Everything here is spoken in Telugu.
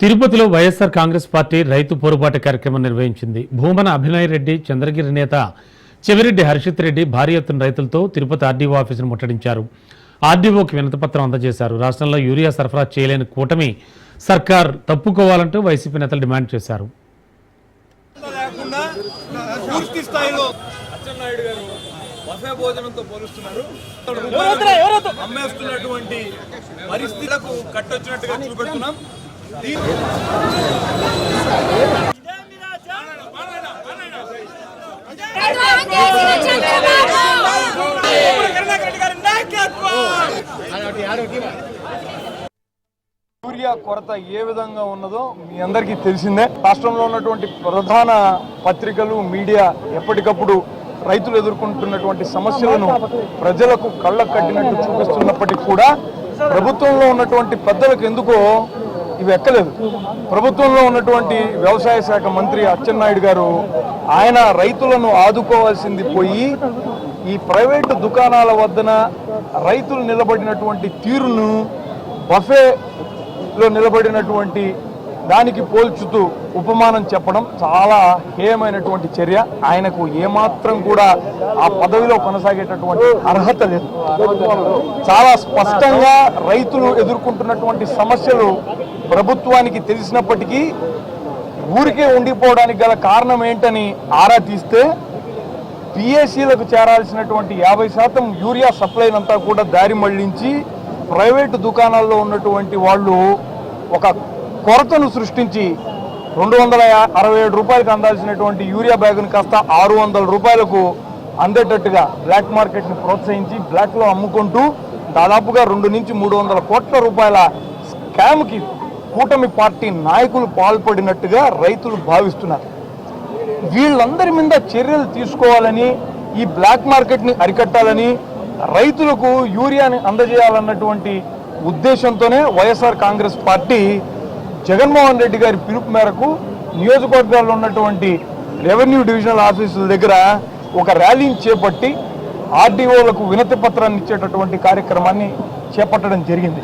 తిరుపతిలో వైఎస్ఆర్ కాంగ్రెస్ పార్టీ రైతు పోరుబాటు కార్యక్రమం నిర్వహించింది. భూమన అభినయ్ రెడ్డి, చంద్రగిరి నేత చెవిరెడ్డి హర్షిత్ రెడ్డి భారీ ఎత్తున రైతులతో తిరుపతి ఆర్డీఓ ఆఫీసును ముట్టడించారు. ఆర్డీఓకి వినతిపత్రం అందజేశారు. రాష్ట్రంలో యూరియా సరఫరా చేయలేని కూటమి సర్కార్ తప్పుకోవాలంటూ వైసీపీ నేతలు డిమాండ్ చేశారు. భోజనంతో పోలుస్తున్నారు. అమ్మేస్తున్నటువంటి పరిస్థితులకు కట్టొచ్చినట్టుగా చూపెడుతున్నాం. యూరియా కొరత ఏ విధంగా ఉన్నదో మీ అందరికీ తెలిసిందే. రాష్ట్రంలో ఉన్నటువంటి ప్రధాన పత్రికలు, మీడియా ఎప్పటికప్పుడు రైతులు ఎదుర్కొంటున్నటువంటి సమస్యలను ప్రజలకు కళ్ళకు కట్టినట్టు చూపిస్తున్నప్పటికీ కూడా ప్రభుత్వంలో ఉన్నటువంటి పెద్దలకు ఎందుకో ఇవి ఎక్కలేదు. ప్రభుత్వంలో ఉన్నటువంటి వ్యవసాయ శాఖ మంత్రి అచ్చెన్నాయుడు గారు ఆయన రైతులను ఆదుకోవాల్సింది పోయి ఈ ప్రైవేటు దుకాణాల వద్దన రైతులు నిలబడినటువంటి తీరును బఫేలో నిలబడినటువంటి దానికి పోల్చుతూ ఉపమానం చెప్పడం చాలా హేయమైనటువంటి చర్య. ఆయనకు ఏమాత్రం కూడా ఆ పదవిలో కొనసాగేటటువంటి అర్హత లేదు. చాలా స్పష్టంగా రైతులు ఎదుర్కొంటున్నటువంటి సమస్యలు ప్రభుత్వానికి తెలిసినప్పటికీ ఊరికే ఉండిపోవడానికి గల కారణం ఏంటని ఆరా తీస్తే పిఎస్సీలకు చేరాల్సినటువంటి 50% యూరియా సప్లైనంతా కూడా దారి మళ్లించి ప్రైవేటు దుకాణాల్లో ఉన్నటువంటి వాళ్ళు ఒక కొరతను సృష్టించి 267 రూపాయలకు అందాల్సినటువంటి యూరియా బ్యాగును కాస్త 600 రూపాయలకు అందేటట్టుగా బ్లాక్ మార్కెట్ని ప్రోత్సహించి బ్లాక్లో అమ్ముకుంటూ దాదాపుగా 200 నుంచి 300 కోట్ల రూపాయల స్కామ్కి కూటమి పార్టీ నాయకులు పాల్పడినట్టుగా రైతులు భావిస్తున్నారు. వీళ్ళందరి మీద చర్యలు తీసుకోవాలని, ఈ బ్లాక్ మార్కెట్ని అరికట్టాలని, రైతులకు యూరియాని అందజేయాలన్నటువంటి ఉద్దేశంతోనే వైఎస్ఆర్ కాంగ్రెస్ పార్టీ జగన్మోహన్ రెడ్డి గారి పిలుపు మేరకు నియోజకవర్గాల్లో ఉన్నటువంటి రెవెన్యూ డివిజనల్ ఆఫీసుల దగ్గర ఒక ర్యాలీని చేపట్టి ఆర్డీఓలకు వినతి పత్రాన్ని ఇచ్చేటటువంటి కార్యక్రమాన్ని చేపట్టడం జరిగింది.